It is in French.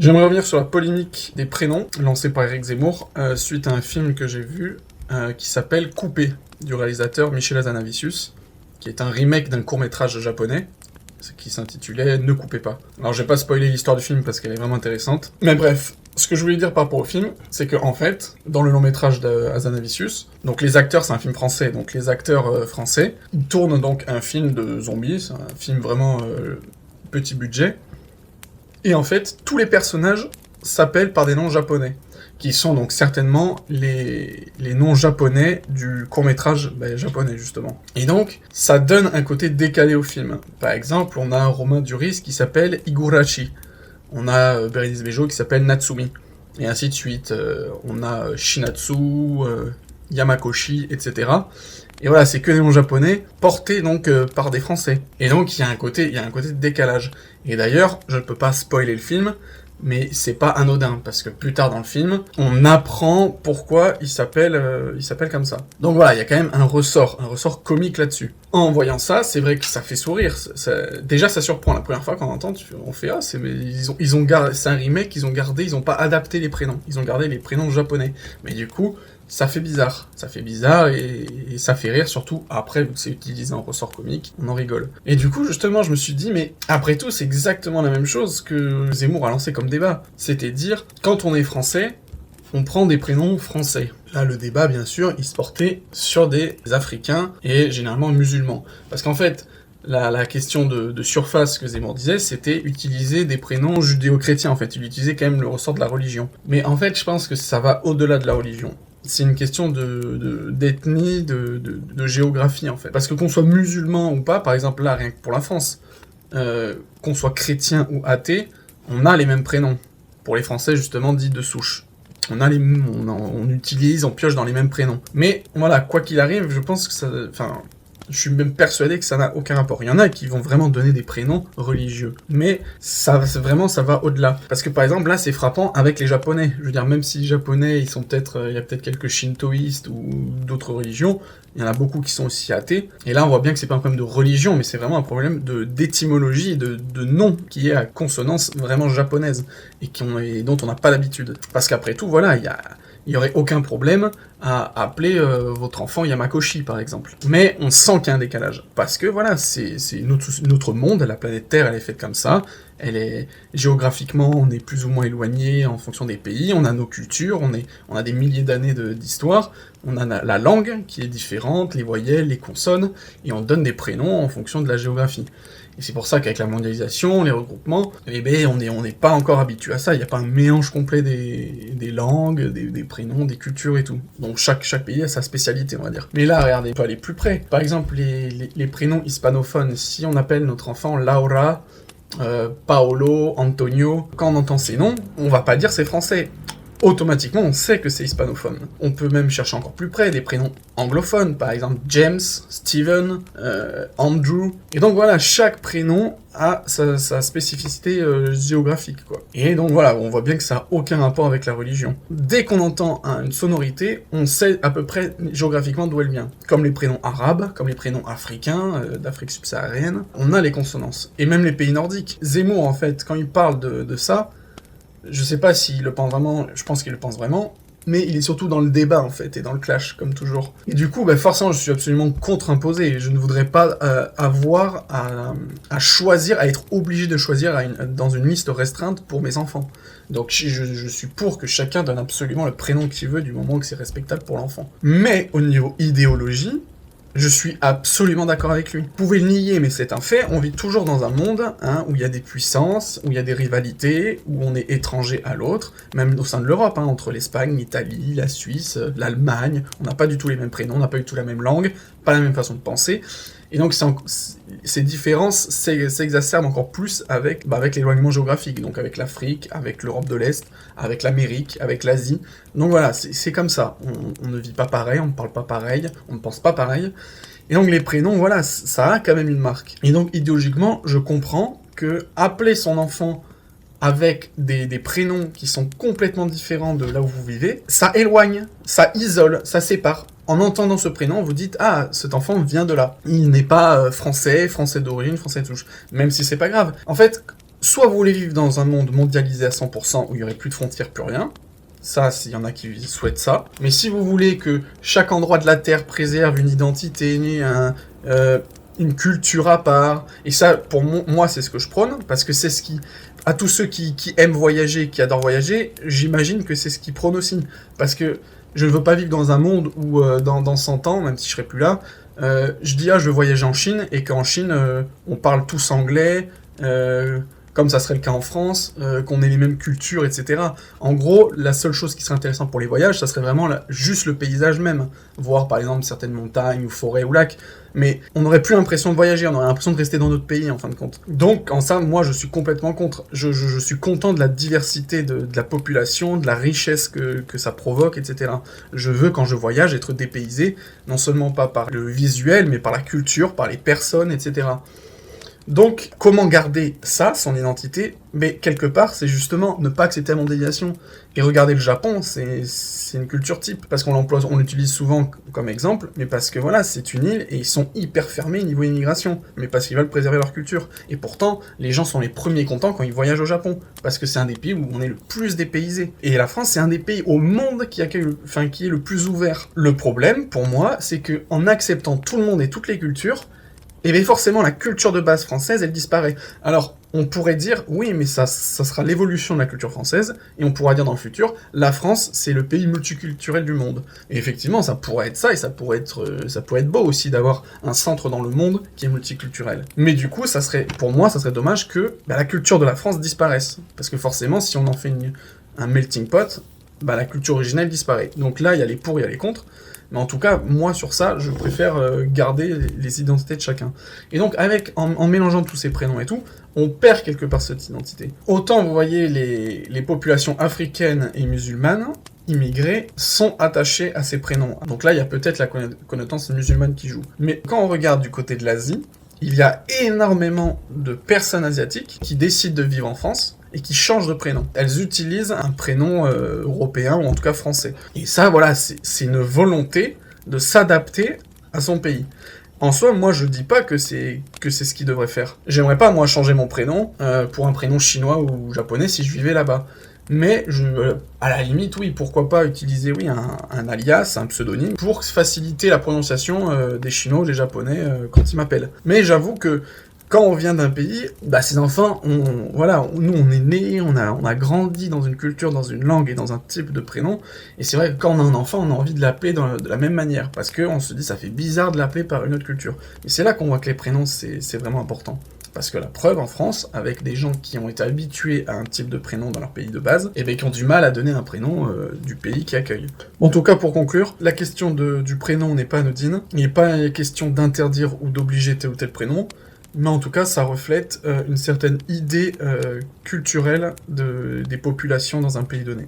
J'aimerais revenir sur la polémique des prénoms lancée par Éric Zemmour suite à un film que j'ai vu qui s'appelle Coupé, du réalisateur Michel Hazanavicius, qui est un remake d'un court-métrage japonais qui s'intitulait Ne coupez pas. Alors je vais pas spoiler l'histoire du film parce qu'elle est vraiment intéressante. Mais bref, ce que je voulais dire par rapport au film, c'est que en fait, dans le long-métrage d'Hazanavicius, donc les acteurs, c'est un film français, donc les acteurs français, ils tournent donc un film de zombies, c'est un film vraiment petit budget, et en fait, tous les personnages s'appellent par des noms japonais, qui sont donc certainement les noms japonais du court-métrage japonais, justement. Et donc, ça donne un côté décalé au film. Par exemple, on a Romain Duris qui s'appelle Higurashi, on a Bérénice Bejo qui s'appelle Natsumi, et ainsi de suite. On a Shinatsu, Yamakoshi, etc. Et voilà, c'est que des noms japonais, portés donc par des Français. Et donc, il y a un côté de décalage. Et d'ailleurs, je ne peux pas spoiler le film, mais c'est pas anodin, parce que plus tard dans le film, on apprend pourquoi il s'appelle comme ça. Donc voilà, il y a quand même un ressort comique là-dessus. En voyant ça, c'est vrai que ça fait sourire. Déjà, ça surprend la première fois qu'on entend, on fait ah, mais ils ont gardé, c'est un remake, ils ont pas adapté les prénoms, ils ont gardé les prénoms japonais. Mais du coup, ça fait bizarre et ça fait rire, surtout après, vu que c'est utilisé en ressort comique, on en rigole. Et du coup, justement, je me suis dit, mais après tout, c'est exactement la même chose que Zemmour a lancé comme débat. C'était dire, quand on est français, on prend des prénoms français. Là, le débat, bien sûr, il se portait sur des Africains et généralement musulmans. Parce qu'en fait, la question de surface que Zemmour disait, c'était utiliser des prénoms judéo-chrétiens, en fait. Il utilisait quand même le ressort de la religion. Mais en fait, je pense que ça va au-delà de la religion. C'est une question d'ethnie, de géographie, en fait. Parce que qu'on soit musulman ou pas, par exemple, là, rien que pour la France, qu'on soit chrétien ou athée, on a les mêmes prénoms. Pour les Français, justement, dits de souche. On utilise, on pioche dans les mêmes prénoms. Mais voilà, quoi qu'il arrive, je pense que ça... Enfin, je suis même persuadé que ça n'a aucun rapport. Il y en a qui vont vraiment donner des prénoms religieux. Mais ça va au-delà. Parce que par exemple, là, c'est frappant avec les Japonais. Je veux dire, même si les Japonais, il y a peut-être quelques shintoïstes ou d'autres religions, il y en a beaucoup qui sont aussi athées. Et là, on voit bien que c'est pas un problème de religion, mais c'est vraiment un problème d'étymologie, de nom, qui est à consonance vraiment japonaise, et dont on n'a pas l'habitude. Parce qu'après tout, voilà, il n'y aurait aucun problème à appeler votre enfant Yamakoshi, par exemple. Mais on sent qu'il y a un décalage. Parce que, voilà, c'est notre monde, la planète Terre, elle est faite comme ça. Elle est géographiquement, on est plus ou moins éloigné en fonction des pays, on a nos cultures, on a des milliers d'années d'histoire, on a la langue qui est différente, les voyelles, les consonnes, et on donne des prénoms en fonction de la géographie. Et c'est pour ça qu'avec la mondialisation, les regroupements, eh ben, on n'est pas encore habitué à ça, il n'y a pas un mélange complet des langues, des prénoms, des cultures et tout. Donc chaque pays a sa spécialité, on va dire. Mais là, regardez, on peut aller plus près. Par exemple, les prénoms hispanophones, si on appelle notre enfant Laura, Paolo, Antonio, quand on entend ces noms, on va pas dire c'est français. Automatiquement, on sait que c'est hispanophone. On peut même chercher encore plus près, des prénoms anglophones, par exemple James, Steven, Andrew. Et donc voilà, chaque prénom a sa spécificité géographique, quoi. Et donc voilà, on voit bien que ça n'a aucun rapport avec la religion. Dès qu'on entend une sonorité, on sait à peu près géographiquement d'où elle vient. Comme les prénoms arabes, comme les prénoms africains, d'Afrique subsaharienne, on a les consonances. Et même les pays nordiques. Zemmour, en fait, quand il parle de ça, je sais pas s'il le pense vraiment, je pense qu'il le pense vraiment, mais il est surtout dans le débat, en fait, et dans le clash, comme toujours. Et du coup, forcément, je suis absolument contre-imposé, je ne voudrais pas avoir à choisir, à être obligé de choisir dans une liste restreinte pour mes enfants. Donc je suis pour que chacun donne absolument le prénom qu'il veut, du moment que c'est respectable pour l'enfant. Mais au niveau idéologie, je suis absolument d'accord avec lui. Vous pouvez le nier, mais c'est un fait, on vit toujours dans un monde où il y a des puissances, où il y a des rivalités, où on est étranger à l'autre, même au sein de l'Europe, entre l'Espagne, l'Italie, la Suisse, l'Allemagne, on n'a pas du tout les mêmes prénoms, on n'a pas du tout la même langue, pas la même façon de penser, et donc ces différences s'exacerbent encore plus avec l'éloignement géographique, donc avec l'Afrique, avec l'Europe de l'Est, avec l'Amérique, avec l'Asie. Donc voilà, c'est comme ça, on ne vit pas pareil, on ne parle pas pareil, on ne pense pas pareil, et donc les prénoms, voilà, ça a quand même une marque. Et donc idéologiquement, je comprends que appeler son enfant avec des prénoms qui sont complètement différents de là où vous vivez, ça éloigne, ça isole, ça sépare. En entendant ce prénom, vous dites « Ah, cet enfant vient de là. Il n'est pas français d'origine, français de souche. » Même si c'est pas grave. En fait, soit vous voulez vivre dans un monde mondialisé à 100% où il n'y aurait plus de frontières, plus rien. Ça, s'il y en a qui souhaitent ça. Mais si vous voulez que chaque endroit de la Terre préserve une identité, une culture à part, et ça, pour moi, c'est ce que je prône, parce que c'est ce qui... À tous ceux qui aiment voyager, qui adorent voyager, j'imagine que c'est ce qu'ils prônent aussi. Parce que je ne veux pas vivre dans un monde où, dans 100 ans, même si je serai plus là, je dis, je veux voyager en Chine, et qu'en Chine, on parle tous anglais, comme ça serait le cas en France, qu'on ait les mêmes cultures, etc. En gros, la seule chose qui serait intéressante pour les voyages, ça serait vraiment juste le paysage même. Voir par exemple certaines montagnes, ou forêts, ou lacs. Mais on n'aurait plus l'impression de voyager, on aurait l'impression de rester dans notre pays en fin de compte. Donc en ça, moi je suis complètement contre. Je suis content de la diversité de la population, de la richesse que ça provoque, etc. Je veux, quand je voyage, être dépaysé, non seulement pas par le visuel, mais par la culture, par les personnes, etc. Donc, comment garder ça, son identité? Mais quelque part, c'est justement ne pas accepter la mondialisation. Et regardez le Japon, c'est une culture type. Parce on l'utilise souvent comme exemple, mais parce que voilà, c'est une île et ils sont hyper fermés niveau immigration. Mais parce qu'ils veulent préserver leur culture. Et pourtant, les gens sont les premiers contents quand ils voyagent au Japon. Parce que c'est un des pays où on est le plus dépaysé. Et la France, c'est un des pays au monde qui est le plus ouvert. Le problème, pour moi, c'est que en acceptant tout le monde et toutes les cultures, et bien forcément, la culture de base française, elle disparaît. Alors, on pourrait dire, oui, mais ça sera l'évolution de la culture française, et on pourra dire dans le futur, la France, c'est le pays multiculturel du monde. Et effectivement, ça pourrait être ça, et ça pourrait être beau aussi d'avoir un centre dans le monde qui est multiculturel. Mais du coup, pour moi, ça serait dommage que la culture de la France disparaisse. Parce que forcément, si on en fait un melting pot, la culture originelle disparaît. Donc là, il y a les pour, il y a les contre. Mais en tout cas, moi, sur ça, je préfère garder les identités de chacun. Et donc, en mélangeant tous ces prénoms et tout, on perd quelque part cette identité. Autant, vous voyez, les populations africaines et musulmanes, immigrées, sont attachées à ces prénoms. Donc là, il y a peut-être la connotation musulmane qui joue. Mais quand on regarde du côté de l'Asie, il y a énormément de personnes asiatiques qui décident de vivre en France, et qui changent de prénom. Elles utilisent un prénom européen, ou en tout cas français. Et ça, voilà, c'est une volonté de s'adapter à son pays. En soi, moi, je dis pas que c'est ce qu'ils devraient faire. J'aimerais pas, moi, changer mon prénom pour un prénom chinois ou japonais si je vivais là-bas. Mais, à la limite, oui, pourquoi pas utiliser un alias, un pseudonyme, pour faciliter la prononciation des Chinois ou des Japonais quand ils m'appellent. Mais j'avoue que quand on vient d'un pays, ces enfants, nous on est nés, on a grandi dans une culture, dans une langue et dans un type de prénom, et c'est vrai que quand on a un enfant, on a envie de l'appeler de la même manière, parce qu'on se dit ça fait bizarre de l'appeler par une autre culture. Et c'est là qu'on voit que les prénoms, c'est vraiment important. Parce que la preuve, en France, avec des gens qui ont été habitués à un type de prénom dans leur pays de base, et qui ont du mal à donner un prénom du pays qui accueille. En tout cas, pour conclure, la question du prénom n'est pas anodine, il n'est pas question d'interdire ou d'obliger tel ou tel prénom, mais en tout cas, ça reflète une certaine idée culturelle des populations dans un pays donné.